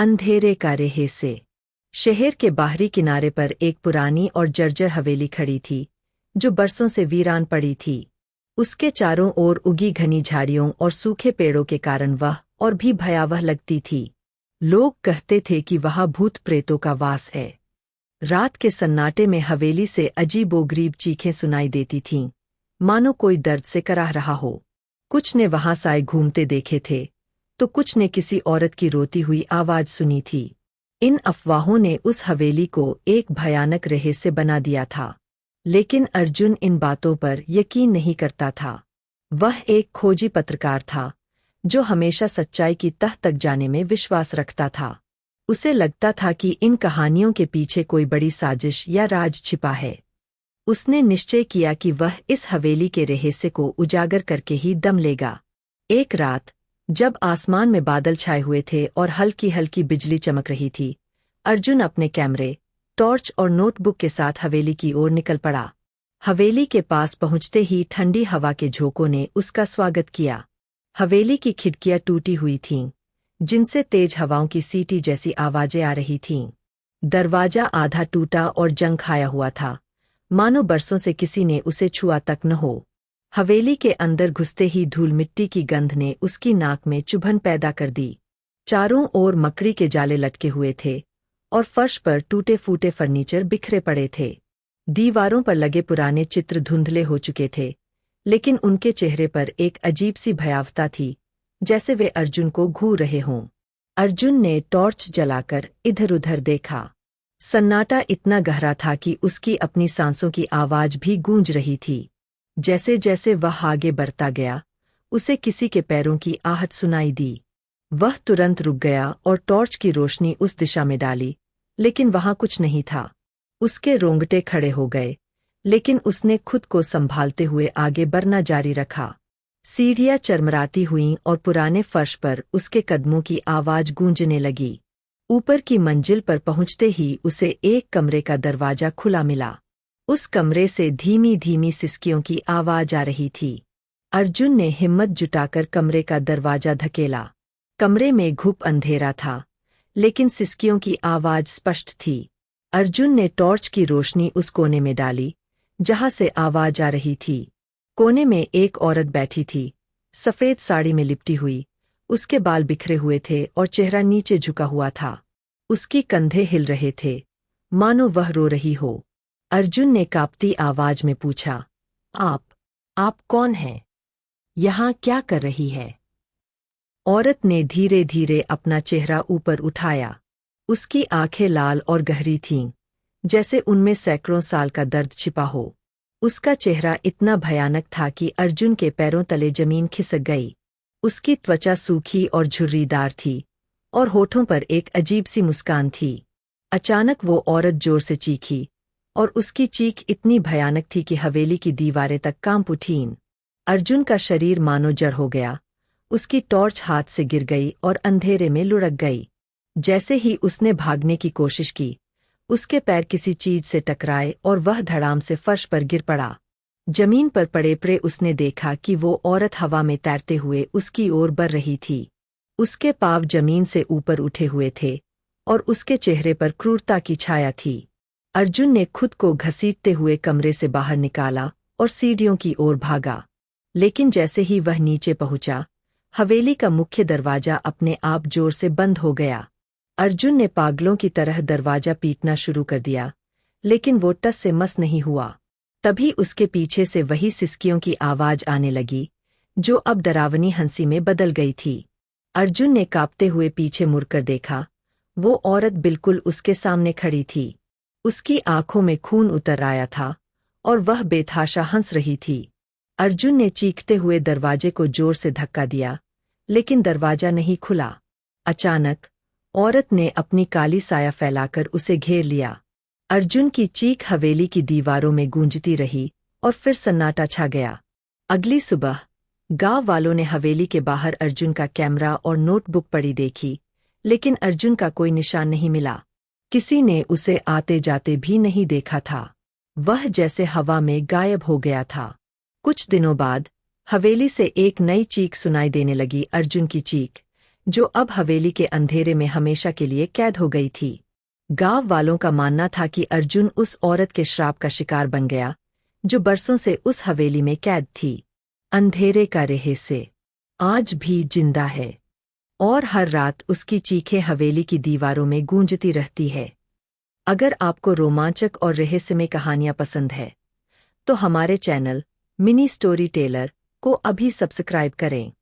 अंधेरे का रहस्य। शहर के बाहरी किनारे पर एक पुरानी और जर्जर हवेली खड़ी थी, जो बरसों से वीरान पड़ी थी। उसके चारों ओर उगी घनी झाड़ियों और सूखे पेड़ों के कारण वह और भी भयावह लगती थी। लोग कहते थे कि वहाँ भूत प्रेतों का वास है। रात के सन्नाटे में हवेली से अजीबोगरीब चीखें सुनाई देती थीं, मानो कोई दर्द से कराह रहा हो। कुछ ने वहां साए घूमते देखे थे, तो कुछ ने किसी औरत की रोती हुई आवाज सुनी थी। इन अफवाहों ने उस हवेली को एक भयानक रहस्य बना दिया था, लेकिन अर्जुन इन बातों पर यकीन नहीं करता था। वह एक खोजी पत्रकार था, जो हमेशा सच्चाई की तह तक जाने में विश्वास रखता था। उसे लगता था कि इन कहानियों के पीछे कोई बड़ी साजिश या राज छिपा है। उसने निश्चय किया कि वह इस हवेली के रहस्य को उजागर करके ही दम लेगा। एक रात, जब आसमान में बादल छाए हुए थे और हल्की हल्की बिजली चमक रही थी, अर्जुन अपने कैमरे, टॉर्च और नोटबुक के साथ हवेली की ओर निकल पड़ा। हवेली के पास पहुंचते ही ठंडी हवा के झोंकों ने उसका स्वागत किया। हवेली की खिड़कियां टूटी हुई थीं, जिनसे तेज हवाओं की सीटी जैसी आवाजें आ रही थीं। दरवाजा आधा टूटा और जंग खाया हुआ था, मानो बरसों से किसी ने उसे छुआ तक न हो। हवेली के अंदर घुसते ही धूल मिट्टी की गंध ने उसकी नाक में चुभन पैदा कर दी। चारों ओर मकड़ी के जाले लटके हुए थे और फर्श पर टूटे फूटे फर्नीचर बिखरे पड़े थे। दीवारों पर लगे पुराने चित्र धुंधले हो चुके थे, लेकिन उनके चेहरे पर एक अजीब सी भयावता थी, जैसे वे अर्जुन को घूर रहे हों। अर्जुन ने टॉर्च जलाकर इधर-उधर देखा। सन्नाटा इतना गहरा था कि उसकी अपनी सांसों की आवाज भी गूंज रही थी। जैसे जैसे वह आगे बढ़ता गया, उसे किसी के पैरों की आहट सुनाई दी। वह तुरंत रुक गया और टॉर्च की रोशनी उस दिशा में डाली, लेकिन वहां कुछ नहीं था। उसके रोंगटे खड़े हो गए, लेकिन उसने खुद को संभालते हुए आगे बढ़ना जारी रखा। सीढ़ियां चरमराती हुईं और पुराने फर्श पर उसके कदमों की आवाज गूंजने लगी। ऊपर की मंजिल पर पहुंचते ही उसे एक कमरे का दरवाजा खुला मिला। उस कमरे से धीमी धीमी सिसकियों की आवाज आ रही थी। अर्जुन ने हिम्मत जुटाकर कमरे का दरवाजा धकेला। कमरे में घुप अंधेरा था, लेकिन सिसकियों की आवाज स्पष्ट थी। अर्जुन ने टॉर्च की रोशनी उस कोने में डाली, जहां से आवाज आ रही थी। कोने में एक औरत बैठी थी, सफेद साड़ी में लिपटी हुई। उसके बाल बिखरे हुए थे और चेहरा नीचे झुका हुआ था। उसकी कंधे हिल रहे थे, मानो वह रो रही हो। अर्जुन ने कांपती आवाज में पूछा, आप कौन हैं? यहाँ क्या कर रही है? औरत ने धीरे धीरे अपना चेहरा ऊपर उठाया। उसकी आंखें लाल और गहरी थीं, जैसे उनमें सैकड़ों साल का दर्द छिपा हो। उसका चेहरा इतना भयानक था कि अर्जुन के पैरों तले जमीन खिसक गई। उसकी त्वचा सूखी और झुर्रीदार थी, और होठों पर एक अजीब सी मुस्कान थी। अचानक वो औरत जोर से चीखी, और उसकी चीख इतनी भयानक थी कि हवेली की दीवारें तक कांप उठीं। अर्जुन का शरीर मानो जड़ हो गया। उसकी टॉर्च हाथ से गिर गई और अंधेरे में लुढ़क गई। जैसे ही उसने भागने की कोशिश की, उसके पैर किसी चीज से टकराए और वह धड़ाम से फर्श पर गिर पड़ा। जमीन पर पड़े उसने देखा कि वो औरत हवा में तैरते हुए उसकी ओर बढ़ रही थी। उसके पाँव जमीन से ऊपर उठे हुए थे और उसके चेहरे पर क्रूरता की छाया थी। अर्जुन ने खुद को घसीटते हुए कमरे से बाहर निकाला और सीढ़ियों की ओर भागा। लेकिन जैसे ही वह नीचे पहुंचा, हवेली का मुख्य दरवाजा अपने आप जोर से बंद हो गया। अर्जुन ने पागलों की तरह दरवाजा पीटना शुरू कर दिया, लेकिन वो टस से मस नहीं हुआ। तभी उसके पीछे से वही सिसकियों की आवाज आने लगी, जो अब डरावनी हंसी में बदल गई थी। अर्जुन ने कांपते हुए पीछे मुड़कर देखा। वो औरत बिल्कुल उसके सामने खड़ी थी। उसकी आंखों में खून उतर आया था और वह बेतहाशा हंस रही थी। अर्जुन ने चीखते हुए दरवाजे को जोर से धक्का दिया, लेकिन दरवाजा नहीं खुला। अचानक औरत ने अपनी काली साया फैलाकर उसे घेर लिया। अर्जुन की चीख हवेली की दीवारों में गूंजती रही और फिर सन्नाटा छा गया। अगली सुबह गांव वालों ने हवेली के बाहर अर्जुन का कैमरा और नोटबुक पड़ी देखी, लेकिन अर्जुन का कोई निशान नहीं मिला। किसी ने उसे आते जाते भी नहीं देखा था। वह जैसे हवा में गायब हो गया था। कुछ दिनों बाद हवेली से एक नई चीख सुनाई देने लगी, अर्जुन की चीख, जो अब हवेली के अंधेरे में हमेशा के लिए कैद हो गई थी। गांव वालों का मानना था कि अर्जुन उस औरत के श्राप का शिकार बन गया जो बरसों से उस हवेली में कैद थी। अंधेरे का रहस्य आज भी जिंदा है और हर रात उसकी चीखें हवेली की दीवारों में गूंजती रहती है। अगर आपको रोमांचक और रहस्यमय कहानियां पसंद है तो हमारे चैनल मिनी स्टोरी टेलर को अभी सब्सक्राइब करें।